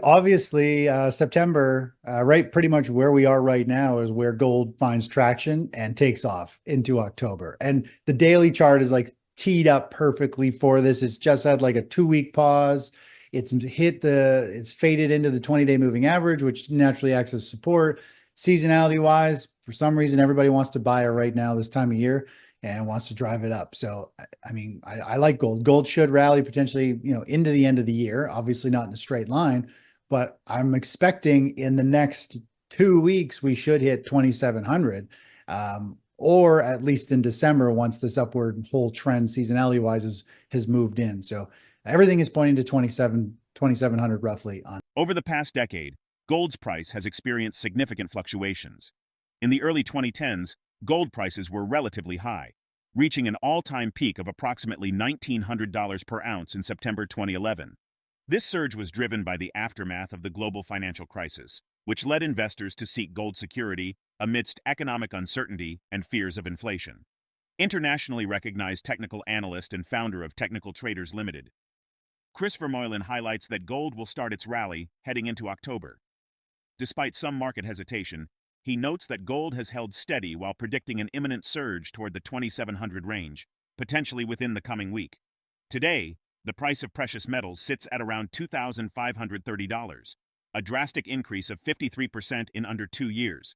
Obviously, September, right, pretty much where we are right now is where gold finds traction and takes off into October. And the daily chart is like teed up perfectly for this. It's just had like a 2 week pause. It's faded into the 20-day moving average, which naturally acts as support. Seasonality wise, for some reason, everybody wants to buy it right now this time of year and wants to drive it up. So, I mean, I like gold. Gold should rally potentially, into the end of the year, obviously not in a straight line, but I'm expecting in the next 2 weeks, we should hit 2,700, or at least in December, once this upward whole trend seasonality wise has moved in. So everything is pointing to 2,700 roughly on. Over the past decade, gold's price has experienced significant fluctuations. In the early 2010s, gold prices were relatively high, reaching an all-time peak of approximately $1,900 per ounce in September 2011. This surge was driven by the aftermath of the global financial crisis, which led investors to seek gold security amidst economic uncertainty and fears of inflation. Internationally recognized technical analyst and founder of Technical Traders Ltd, ChrisVermeulen highlights that gold will start its rally heading into October. Despite some market hesitation, he notes that gold has held steady while predicting an imminent surge toward the 2,700 range, potentially within the coming week. Today, the price of precious metals sits at around $2,530, a drastic increase of 53% in under 2 years.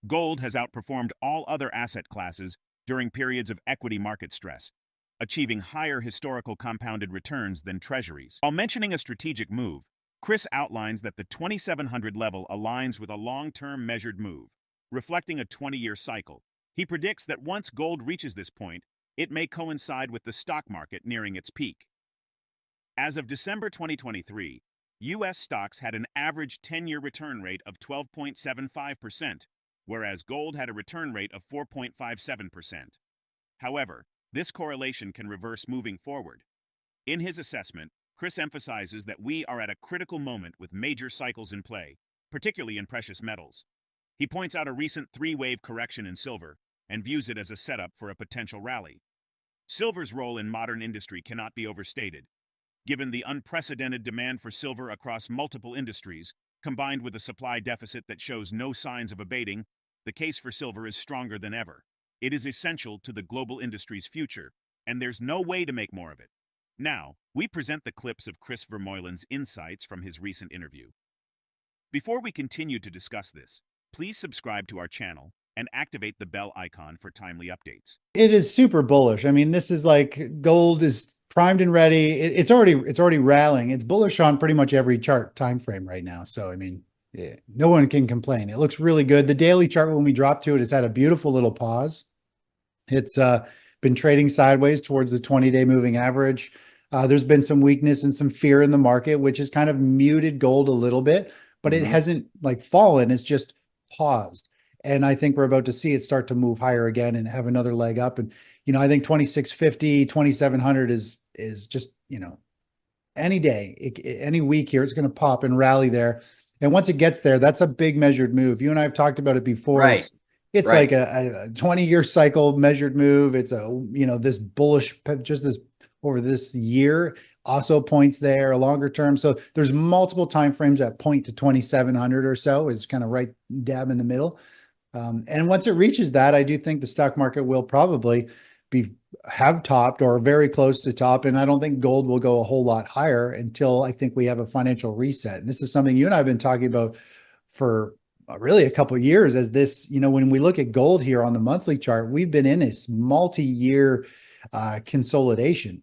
Gold has outperformed all other asset classes during periods of equity market stress, achieving higher historical compounded returns than treasuries. While mentioning a strategic move, Chris outlines that the 2,700 level aligns with a long-term measured move, reflecting a 20-year cycle. He predicts that once gold reaches this point, it may coincide with the stock market nearing its peak. As of December 2023, U.S. stocks had an average 10-year return rate of 12.75%, whereas gold had a return rate of 4.57%. However, this correlation can reverse moving forward. In his assessment, Chris emphasizes that we are at a critical moment with major cycles in play, particularly in precious metals. He points out a recent three-wave correction in silver and views it as a setup for a potential rally. Silver's role in modern industry cannot be overstated. Given the unprecedented demand for silver across multiple industries, combined with a supply deficit that shows no signs of abating, the case for silver is stronger than ever. It is essential to the global industry's future, and there's no way to make more of it. Now, we present the clips of ChrisVermeulen's insights from his recent interview. Before we continue to discuss this, please subscribe to our channel and activate the bell icon for timely updates. It is super bullish. I mean, this is like gold is primed and ready. It's already rallying. It's bullish on pretty much every chart time frame right now. So I mean, yeah, no one can complain. It looks really good. The daily chart, when we drop to it, has had a beautiful little pause. It's been trading sideways towards the 20-day moving average. There's been some weakness and some fear in the market, which has kind of muted gold a little bit, but it hasn't like fallen. It's just paused. And I think we're about to see it start to move higher again and have another leg up. And, I think 2,650, 2,700 is just, any day, any week here, it's going to pop and rally there. And once it gets there, that's a big measured move. You and I have talked about it before. Right. It's Right. like a 20-year cycle measured move. It's this bullish, just this over this year also points there, a longer term. So there's multiple time frames that point to 2,700 or so is kind of right dab in the middle. And once it reaches that, I do think the stock market will probably have topped or very close to top. And I don't think gold will go a whole lot higher until I think we have a financial reset. And this is something you and I have been talking about for really a couple of years as this, when we look at gold here on the monthly chart, we've been in this multi-year consolidation.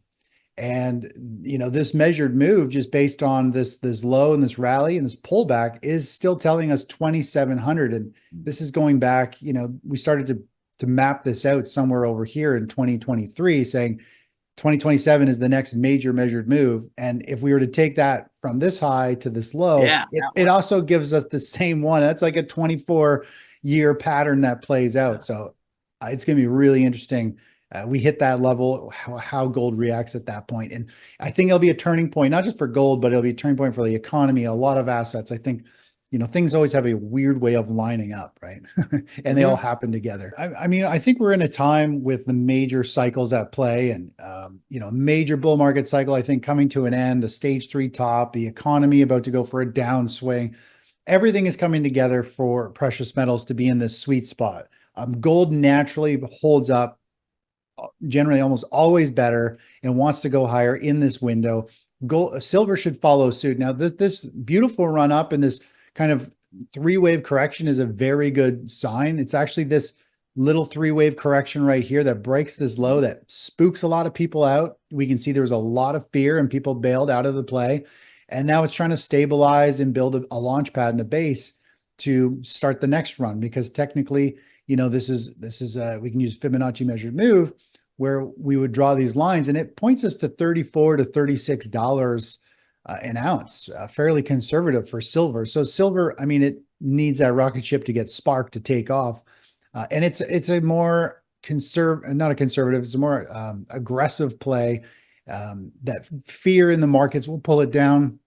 And, this measured move just based on this low and this rally and this pullback is still telling us 2,700. And this is going back, we started to map this out somewhere over here in 2023 saying 2027 is the next major measured move. And if we were to take that from this high to this low, it also gives us the same one. That's like a 24-year pattern that plays out. So it's going to be really interesting. We hit that level, how gold reacts at that point. And I think it'll be a turning point, not just for gold, but it'll be a turning point for the economy, a lot of assets. I think things always have a weird way of lining up, right? And they all happen together. I mean, I think we're in a time with the major cycles at play and, major bull market cycle, I think coming to an end, a stage 3 top, the economy about to go for a downswing. Everything is coming together for precious metals to be in this sweet spot. Gold naturally holds up generally almost always better and wants to go higher in this window. Silver should follow suit. Now, this beautiful run up and this kind of 3-wave correction is a very good sign. It's actually this little 3-wave correction right here that breaks this low that spooks a lot of people out. We can see there was a lot of fear and people bailed out of the play. And now it's trying to stabilize and build a launch pad and a base to start the next run, because technically, this is we can use Fibonacci measured move where we would draw these lines, and it points us to $34 to $36 an ounce, fairly conservative for silver. So silver, I mean, it needs that rocket ship to get sparked to take off. And it's a more not a conservative, it's a more aggressive play. That fear in the markets will pull it down.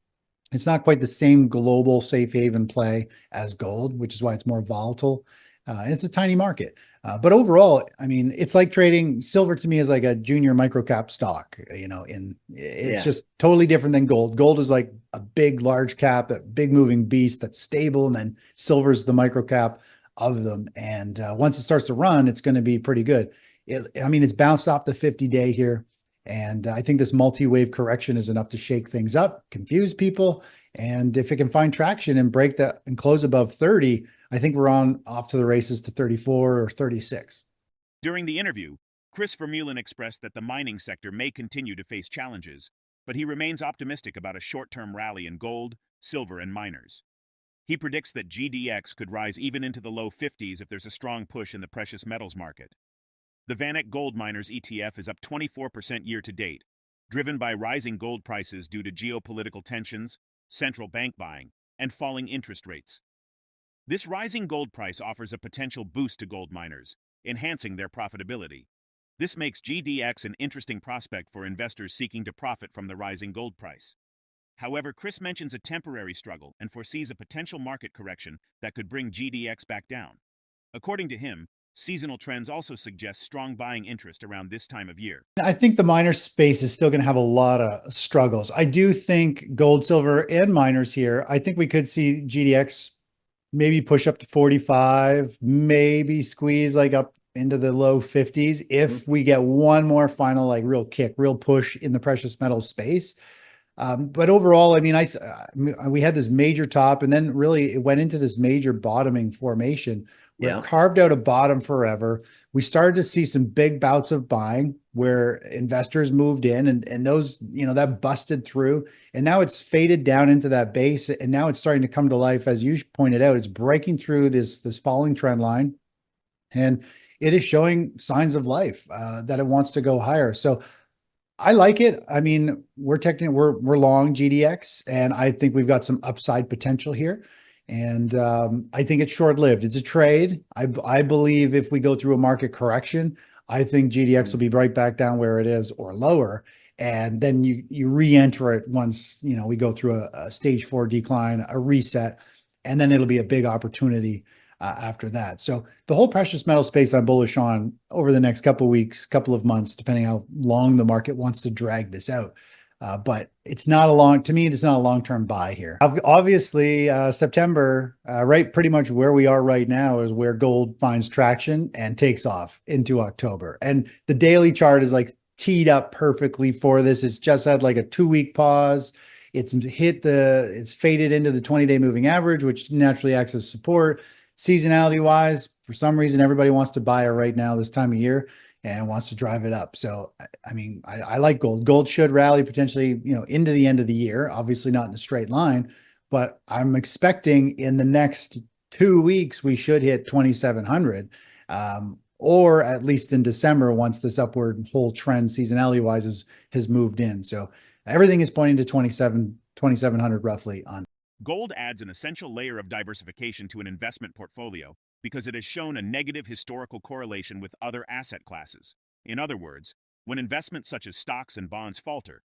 It's not quite the same global safe haven play as gold, which is why it's more volatile. And it's a tiny market. But overall, I mean, it's like trading silver to me is like a junior microcap stock, it's just totally different than gold. Gold is like a big, large cap, that big moving beast that's stable. And then silver's the microcap of them. And once it starts to run, it's going to be pretty good. It's bounced off the 50-day here. And I think this multi-wave correction is enough to shake things up, confuse people. And if it can find traction and break that and close above 30, I think we're off to the races to 34 or 36. During the interview, ChrisVermeulen expressed that the mining sector may continue to face challenges, but he remains optimistic about a short-term rally in gold, silver, and miners. He predicts that GDX could rise even into the low 50s if there's a strong push in the precious metals market. The VanEck Gold Miners ETF is up 24% year-to-date, driven by rising gold prices due to geopolitical tensions, central bank buying, and falling interest rates. This rising gold price offers a potential boost to gold miners, enhancing their profitability. This makes GDX an interesting prospect for investors seeking to profit from the rising gold price. However, Chris mentions a temporary struggle and foresees a potential market correction that could bring GDX back down. According to him, seasonal trends also suggest strong buying interest around this time of year. I think the miner space is still going to have a lot of struggles. I do think gold, silver, and miners here, I think we could see GDX maybe push up to 45, maybe squeeze like up into the low 50s if we get one more final like real kick, real push in the precious metal space. But overall, I mean, we had this major top, and then really it went into this major bottoming formation where it carved out a bottom forever. We started to see some big bouts of buying where investors moved in, and those, that busted through, and now it's faded down into that base, and now it's starting to come to life. As you pointed out, it's breaking through this falling trend line, and it is showing signs of life, that it wants to go higher. So I like it. I mean, we're long GDX, and I think we've got some upside potential here. And I think it's short-lived. It's a trade. I believe if we go through a market correction, I think GDX will be right back down where it is or lower. And then you re-enter it once, we go through a stage 4 decline, a reset, and then it'll be a big opportunity after that. So the whole precious metal space I'm bullish on over the next couple of weeks, couple of months, depending how long the market wants to drag this out. But it's not to me, it's not a long-term buy here. Obviously, September, right, pretty much where we are right now is where gold finds traction and takes off into October. And the daily chart is like teed up perfectly for this. It's just had like a 2-week pause. It's faded into the 20-day moving average, which naturally acts as support. Seasonality wise, for some reason, everybody wants to buy it right now this time of year and wants to drive it up. So, I mean, I like gold. Gold should rally potentially, into the end of the year, obviously not in a straight line, but I'm expecting in the next 2 weeks, we should hit 2,700, or at least in December, once this upward whole trend seasonality wise has moved in. So everything is pointing to 2,700 roughly on. Gold adds an essential layer of diversification to an investment portfolio because it has shown a negative historical correlation with other asset classes. In other words, when investments such as stocks and bonds falter,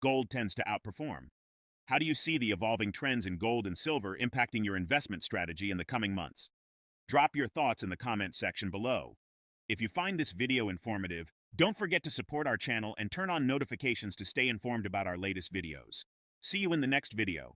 gold tends to outperform. How do you see the evolving trends in gold and silver impacting your investment strategy in the coming months? Drop your thoughts in the comments section below. If you find this video informative, don't forget to support our channel and turn on notifications to stay informed about our latest videos. See you in the next video.